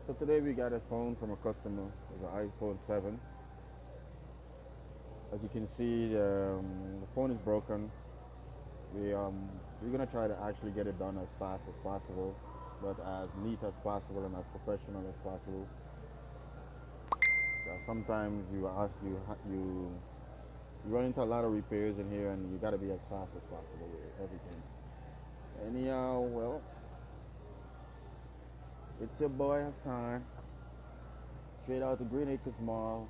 So today we got a phone from a customer. It's an iPhone 7. As you can see, the phone is broken. We're gonna try to actually get it done as fast as possible, but as neat as possible and as professional as possible. Sometimes you run into a lot of repairs in here, and you gotta be as fast as possible with everything. Anyhow, well, it's your boy Hassan, straight out of Green Acres Mall.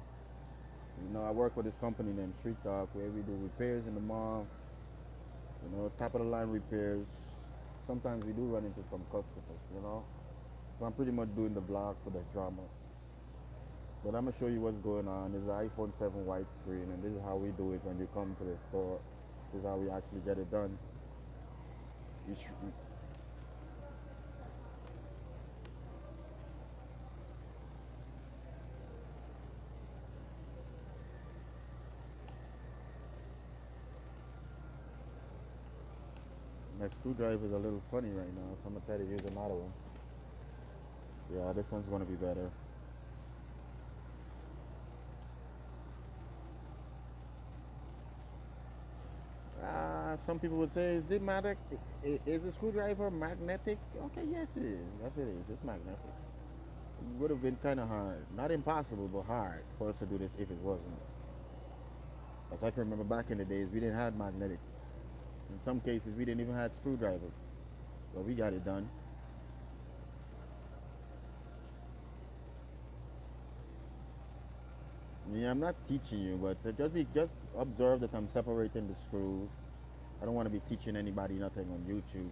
I work with this company named Street Talk, where we do repairs in the mall. Top of the line repairs. Sometimes we do run into some customers. So I'm pretty much doing the vlog for the drama. But I'm gonna show you what's going on. This is an iPhone 7 widescreen, and this is how we do it when you come to the store. This is how we actually get it done. You sh- my screwdriver is a little funny right now, so I'm gonna try to use another one. Yeah, this one's gonna be better. Some people would say, is it magnetic? Is the screwdriver magnetic? Okay, yes it is. Yes it is. It's magnetic. It would have been kind of hard, not impossible, but hard for us to do this if it wasn't. As I can remember back in the days, we didn't have magnetic. In some cases, we didn't even have screwdrivers, but we got it done. Yeah, I'm not teaching you, but just observe that I'm separating the screws. I don't want to be teaching anybody nothing on YouTube.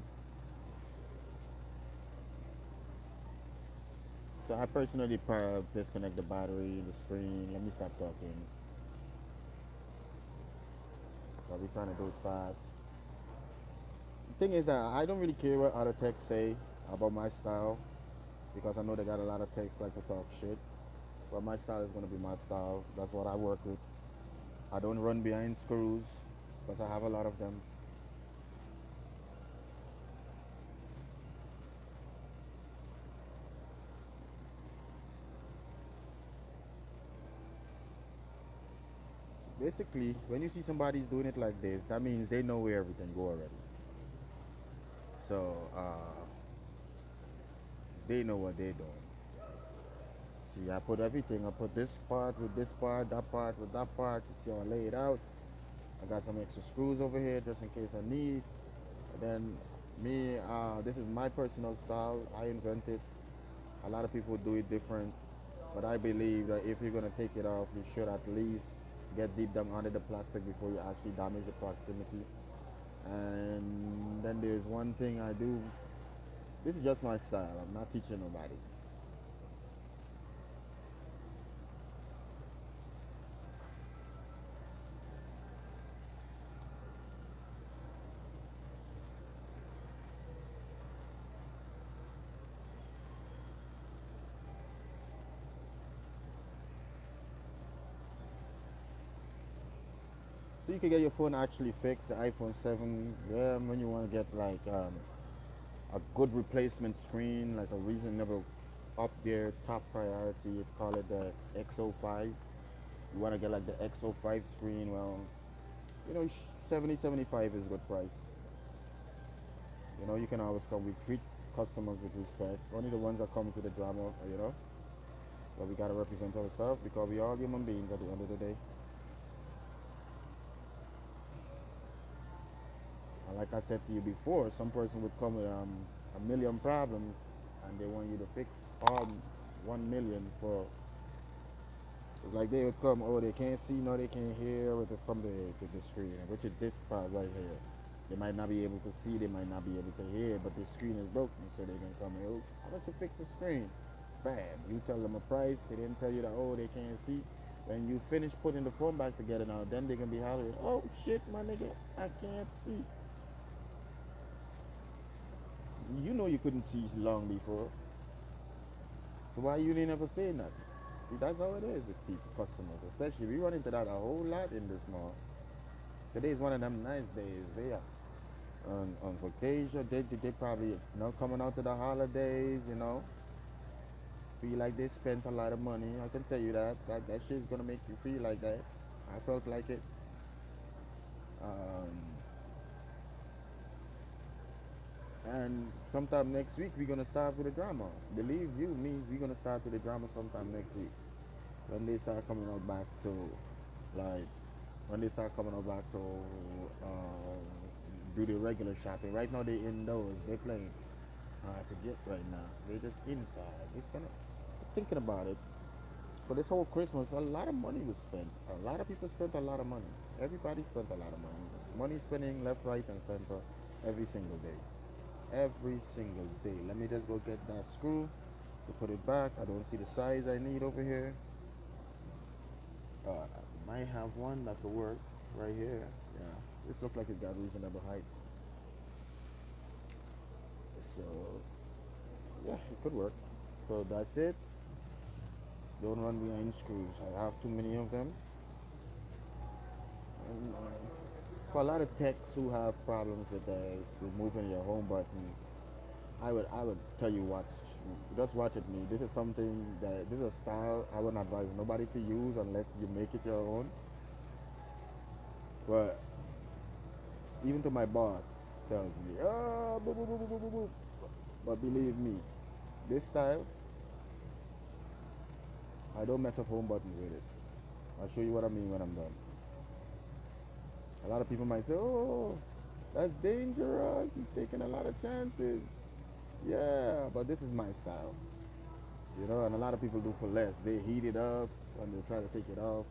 So I personally disconnect the battery, the screen. Let me stop talking. So we're trying to do it fast. The thing is that I don't really care what other techs say about my style because I know they got a lot of techs like to talk shit. But my style is gonna be my style. That's what I work with. I don't run behind screws because I have a lot of them. Basically, when you see somebody's doing it like this, that means they know where everything go already. So they know what they're doing. See, I put everything. I put this part with this part, that part with that part. You see, I lay it out. I got some extra screws over here just in case I need. And then me, this is my personal style. I invented. A lot of people do it different, but I believe that if you're gonna take it off, you should at least get deep down under the plastic before you actually damage the proximity. And then there's one thing I do. This is just my style. I'm not teaching nobody. So you can get your phone actually fixed, the iPhone 7. Yeah, when you want to get like a good replacement screen, like a reasonable up there top priority, you'd call it the X05. You want to get like the X05 screen, well, 70, 75 is a good price. You can always come. We treat customers with respect. Only the ones that comes with the drama. But we gotta represent ourselves because we are human beings at the end of the day. And like I said to you before, some person would come with a million problems, and they want you to fix all 1 million for. It's like they would come, oh, they can't see, no, they can't hear with it from the screen, which is this part right here. They might not be able to see, they might not be able to hear, but the screen is broken, so they can come here. Oh, how about you fix the screen? Bam. You tell them a price, they didn't tell you that, oh, they can't see. When you finish putting the phone back together now, then they can be hollering, oh shit, my nigga, I can't see. You know you couldn't see long before, so why you didn't ever say nothing? See, that's how it is with people, customers, especially we run into that a whole lot in this mall. Today's one of them nice days. They are on vacation. They probably coming out to the holidays. feel like they spent a lot of money. I can tell you that. That shit's gonna make you feel like that. I felt like it. Um, and sometime next week we're gonna start with the drama. Believe you me, we're gonna start with the drama sometime next week. When they start coming out back to like when they start coming out back to do the regular shopping. Right now they indoors, they playing hard to get right now. They just inside. It's gonna thinking about it. For this whole Christmas, a lot of money was spent. A lot of people spent a lot of money. Everybody spent a lot of money. Money spending left, right, and center every single day. Every single day. Let me just go get that screw to put it back. I don't see the size I need over here. I might have one that could work right here. Yeah, this looks like it's got reasonable height. So yeah, it could work. So that's it. Don't run behind screws. I have too many of them. And, for a lot of techs who have problems with removing your home button, I would tell you watch, just watch it me. This is something that this is a style I wouldn't advise nobody to use unless you make it your own. But even to my boss tells me, oh, boo, boo, boo, boo, boo, boo, boo. But believe me, this style, I don't mess up home buttons with it. I'll show you what I mean when I'm done. A lot of people might say, oh, that's dangerous. He's taking a lot of chances. Yeah, but this is my style. And a lot of people do for less. They heat it up and they try to take it off,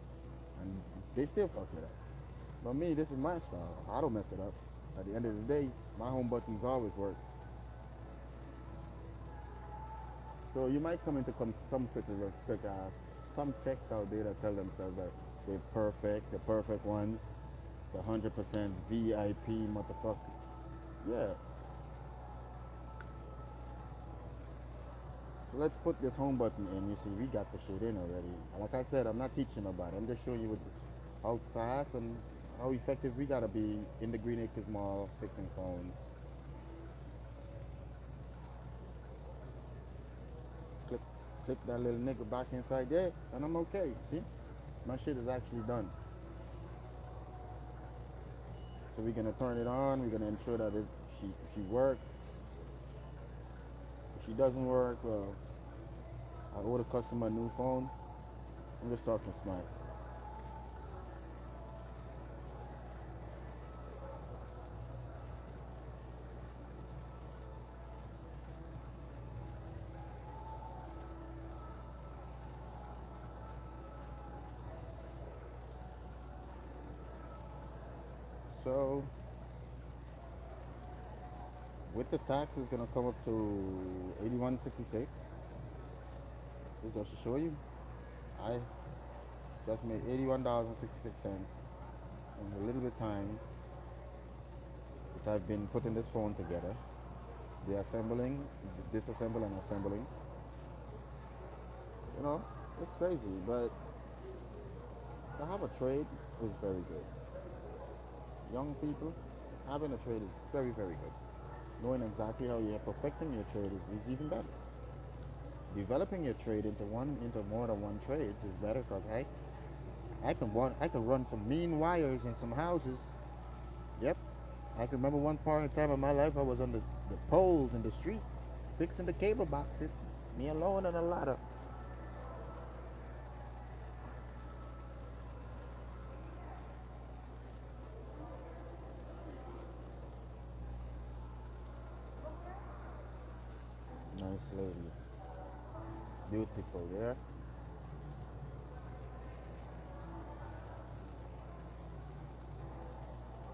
and they still fuck it up. But me, this is my style. I don't mess it up. At the end of the day, my home buttons always work. So you might come into some critical, some techs out there that tell themselves that the perfect ones, the 100% VIP motherfuckers. Yeah. So let's put this home button in. You see, we got the shit in already. Like I said, I'm not teaching nobody. I'm just showing you how fast and how effective we gotta be in the Green Acres Mall fixing phones. Click, click that little nigga back inside there, and I'm okay. See, my shit is actually done. So we're gonna turn it on. We're gonna ensure that she works. If she doesn't work, well, I owe the customer a new phone. I'm just talking smack. So with the tax, it's gonna come up to 81.66. This just to show you, I just made $81.66 in a little bit of time that I've been putting this phone together. The assembling, disassemble and assembling. You know, it's crazy, but to have a trade is very good. Young people, having a trade is very, very good. Knowing exactly how you're perfecting your trade is even better. Developing your trade into more than one trades is better because I can run some mean wires in some houses. Yep. I can remember one part in time of my life I was on the poles in the street fixing the cable boxes. Me alone and a ladder. Nice lady. Beautiful, yeah?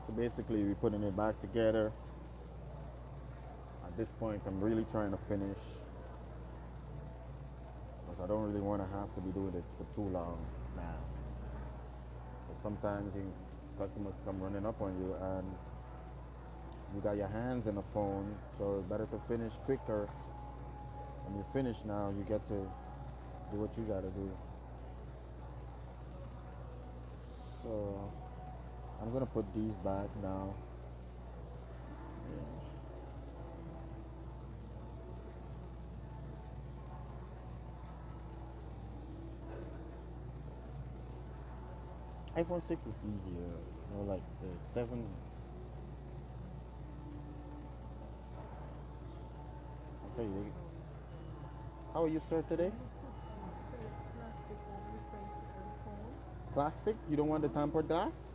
So basically we're putting it back together. At this point I'm really trying to finish because I don't really want to have to be doing it for too long now. But sometimes customers come running up on you and you got your hands in the phone, so it's better to finish quicker. When you finish now, you get to do what you gotta do. So I'm gonna put these back now. iPhone 6 is easier. You know, like the 7. Okay, how are you, sir, today? Plastic? You don't want the tampered glass?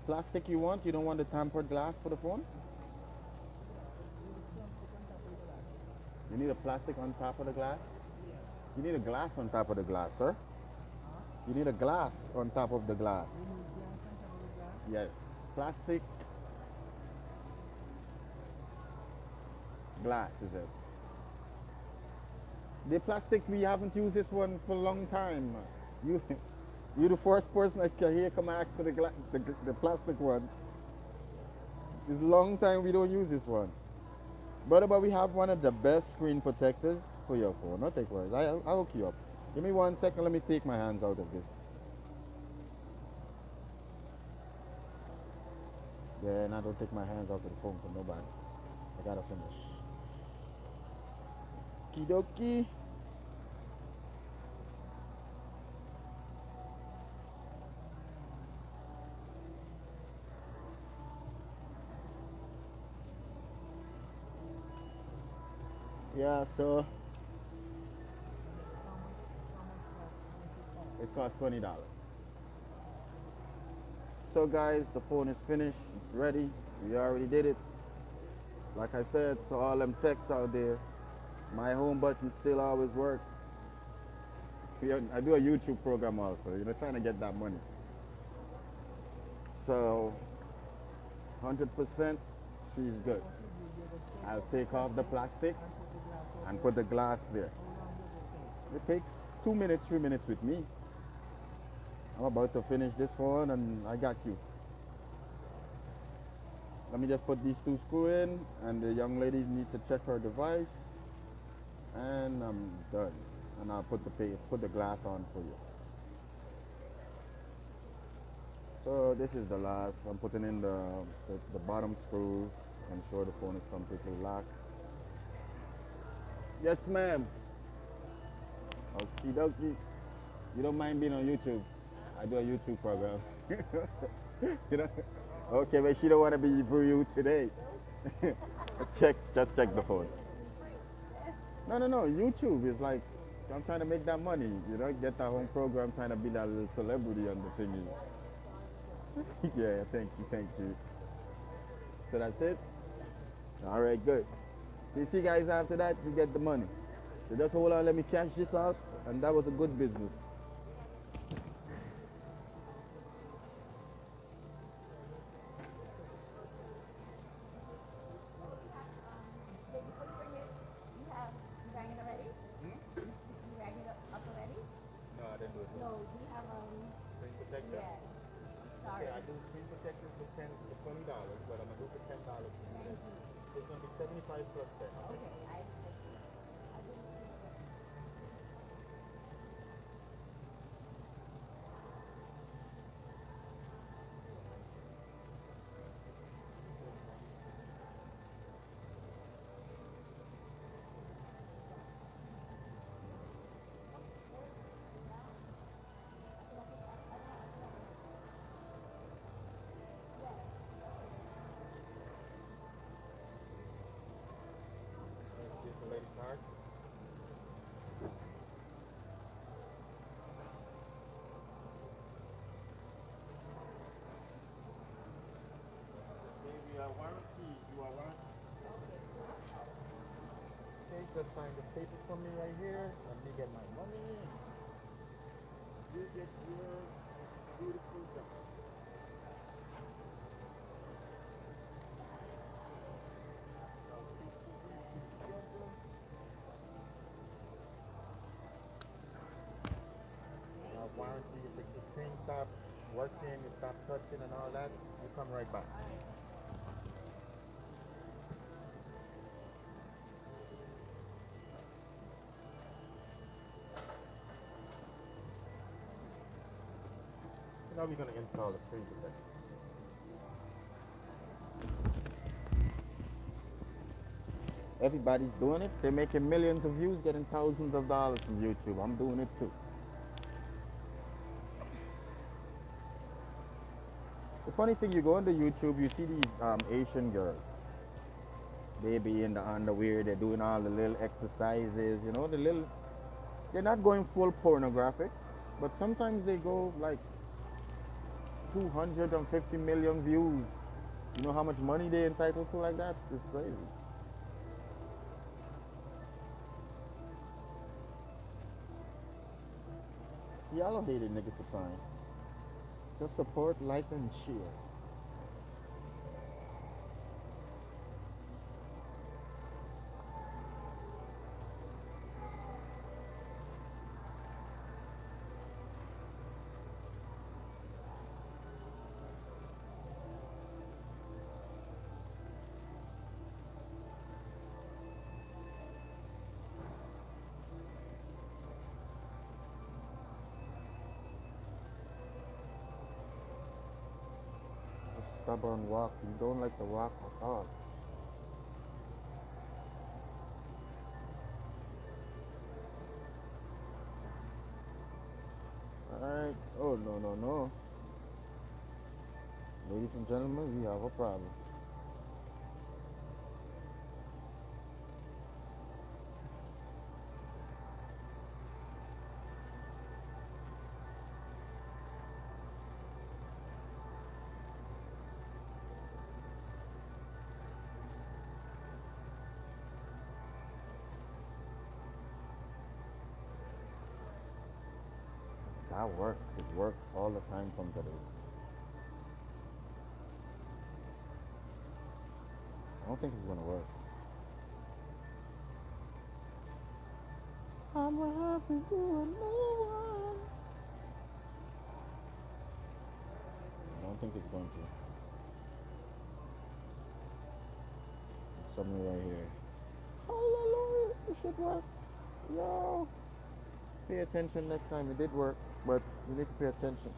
Plastic you want? You don't want the tampered glass for the phone? You need a plastic on top of the glass? You need a glass on top of the glass, sir. You need a glass on top of the glass. Yes. Plastic glass is it? The plastic we haven't used this one for a long time. You you the first person I can hear come ask for the plastic one. It's a long time we don't use this one. But we have one of the best screen protectors for your phone. No take worries. I'll hook you up. Give me 1 second. Let me take my hands out of this. Yeah, and I don't take my hands out of the phone for nobody. I gotta finish. Kidoki. Yeah, so it costs $20. So guys, the phone is finished. It's ready. We already did it. Like I said to all them techs out there, my home button still always works. I do a YouTube program also, trying to get that money. So 100% she's good. I'll take off the plastic and put the glass there. It takes 2 minutes, 3 minutes with me. I'm about to finish this phone and I got you. Let me just put these two screws in and the young lady needs to check her device and I'm done. And I'll put the glass on for you. So this is the last. I'm putting in the bottom screws. Ensure the phone is completely locked. Yes, ma'am. Okie dokie. You don't mind being on YouTube? I do a YouTube program. you know? Okay, but she don't want to be for you today. Just check the phone. No. YouTube is like, I'm trying to make that money. Get that home program, trying to be that little celebrity on the thingy. Yeah, thank you. So that's it. All right, good. So you see, guys, after that, you get the money. So just hold on, let me cash this out, and that was a good business. No, I didn't do it. No, we have screen protector. Yes. Sorry. Okay, I do screen protectors for $20, but I'm gonna do for $10. Thank you. So it's gonna be 75 plus 10. Okay. Here's the lady card. You are warranty. Okay, just sign this paper for me right here. Let me get my money. You get your beautiful job. Warranty, if the screen stops working, you stop touching and all that, you come right back. So now we're going to install the screen protector. Everybody's doing it. They're making millions of views, getting thousands of dollars from YouTube. I'm doing it too. The funny thing, you go on the YouTube, you see these Asian girls. They be in the underwear, they're doing all the little exercises, you know, the little. They're not going full pornographic, but sometimes they go like 250 million views. You know how much money they entitled to like that? It's crazy. Y'all don't hate a nigga for trying. Just support, like, and share. Just stubborn walk. You don't like the walk at all. Alright. Oh, no, no, no. Ladies and gentlemen, we have a problem. That works. It works all the time from today. I don't think it's gonna work. I'm happy with no one. I don't think it's going to. Something right here. Hallelujah. It should work. Yo. Pay attention next time. It did work, but you need to pay attention.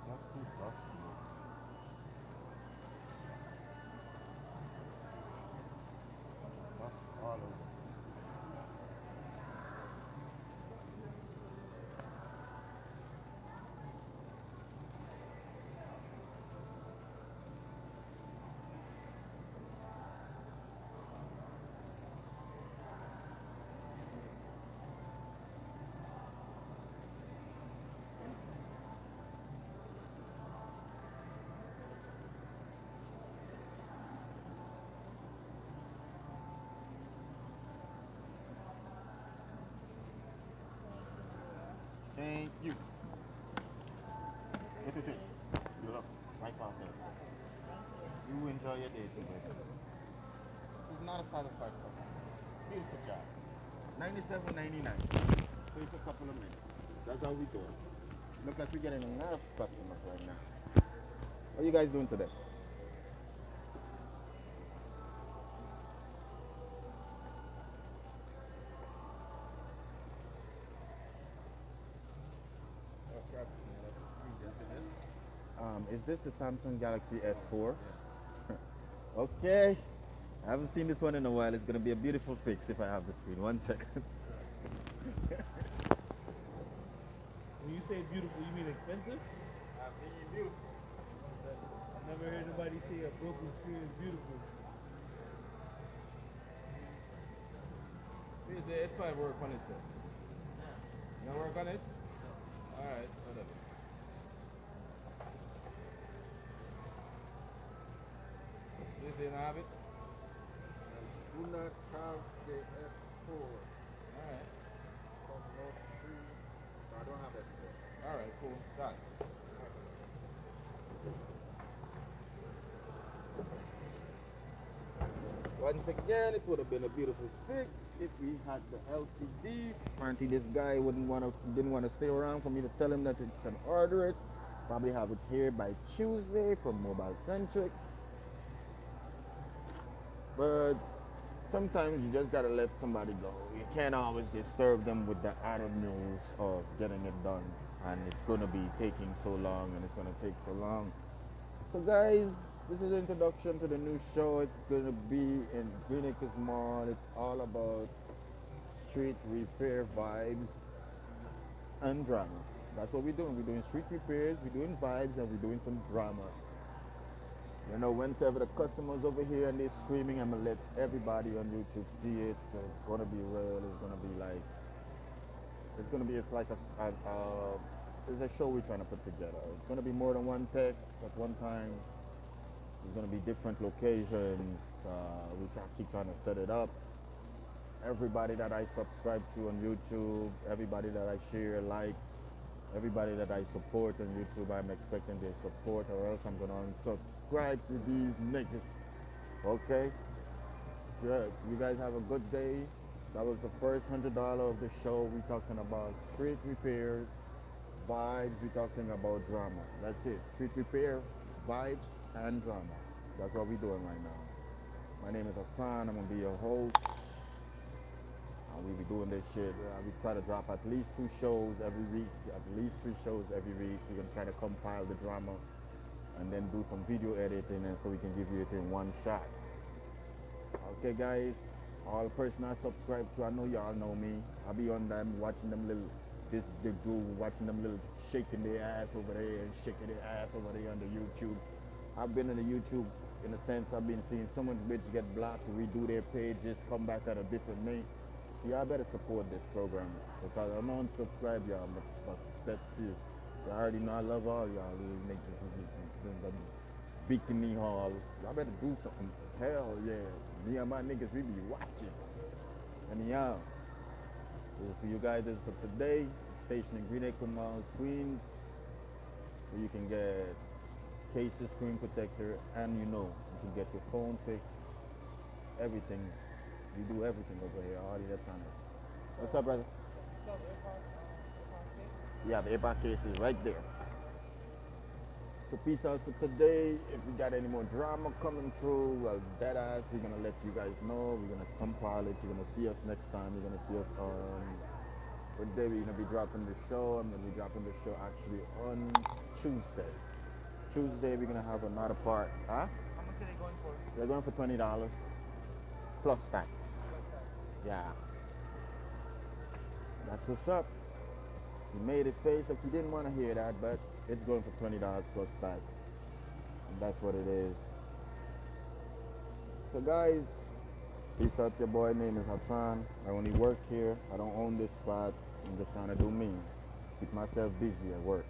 Dusty, dusty. Dust all over. Thank you. Wait, wait, wait. You look. Right off there. You enjoy your day today. This is not a satisfied customer. Beautiful job. 97.99. So it's a couple of minutes. That's how we do it. Look like we're getting enough customers right now. What are you guys doing today? Is this the Samsung Galaxy S4? Okay. I haven't seen this one in a while. It's going to be a beautiful fix if I have the screen. 1 second. When you say beautiful, you mean expensive? Beautiful. I've never heard nobody say a broken screen is beautiful. Please, the S5 work on it though. You don't work on it? Alright, whatever. Please, you don't have it? Do not have the S4. Alright. Some Note 3. No, I don't have S4. Alright, cool. Thanks. once again, it would have been a beautiful fix if we had the LCD. Apparently, this guy didn't want to stay around for me to tell him that he can order it. Probably have it here by Tuesday from Mobile Centric. But sometimes you just gotta let somebody go. You can't always disturb them with the added news of getting it done, and it's gonna be taking so long, and it's gonna take so long. So guys, this is the introduction to the new show. It's gonna be in Green Acres Mall. It's all about street repair vibes and drama. That's what we're doing. We're doing street repairs, we're doing vibes, and we're doing some drama. You know, whenever the customers over here and they're screaming, I'm gonna let everybody on YouTube see it. It's gonna be real. It's gonna be like, it's like it's a show we're trying to put together. It's gonna be more than one text at one time. There's gonna be different locations. We're actually trying to set it up. Everybody that I subscribe to on YouTube, everybody that I share, like, everybody that I support on YouTube, I'm expecting their support, or else I'm gonna unsubscribe to these niggas. Okay? Yes, you guys have a good day. That was the first $100 of the show. We're talking about street repairs, vibes, we're talking about drama. That's it. Street repair, vibes, and drama. That's what we're doing right now. My name is Hassan. I'm gonna be your host. We be doing this shit. We try to drop at least 2 shows every week, at least 3 shows every week. We're gonna try to compile the drama and then do some video editing, and so we can give you it in one shot. Okay, guys. All the person I subscribe to, I know y'all know me. I be on them watching them little, the group, watching them little shaking their ass over there and shaking their ass over there on the YouTube. I've been in the YouTube in a sense. I've been seeing someone's bitch get blocked, redo their pages, come back at a different name. Y'all better support this program, because I don't unsubscribe y'all, but that's serious. I already know I love all y'all little niggas, Bikini Hall. Y'all better do something. Hell yeah. Me and my niggas, we be watching. And y'all, for you guys, this is for today. Station in Green Acres Mall, Queens, where you can get cases, screen protector, and you can get your phone fixed, everything. We do everything over here, all the electronics. What's up, brother? Yeah, the AirPod case is right there. So peace out for today. If we got any more drama coming through, well, that ass, we're gonna let you guys know. We're gonna compile it. You're gonna see us next time. You're gonna see us on what day we're gonna be dropping the show. I'm gonna be dropping the show actually on Tuesday. Tuesday we're gonna have another part. Huh? How much are they going for? They're going for $20 plus tax. Yeah. That's what's up. He made his face like he didn't want to hear that, but it's going for $20 plus tax. And that's what it is. So guys, peace out. Your boy name is Hassan. I only work here. I don't own this spot. I'm just trying to do me. Keep myself busy at work.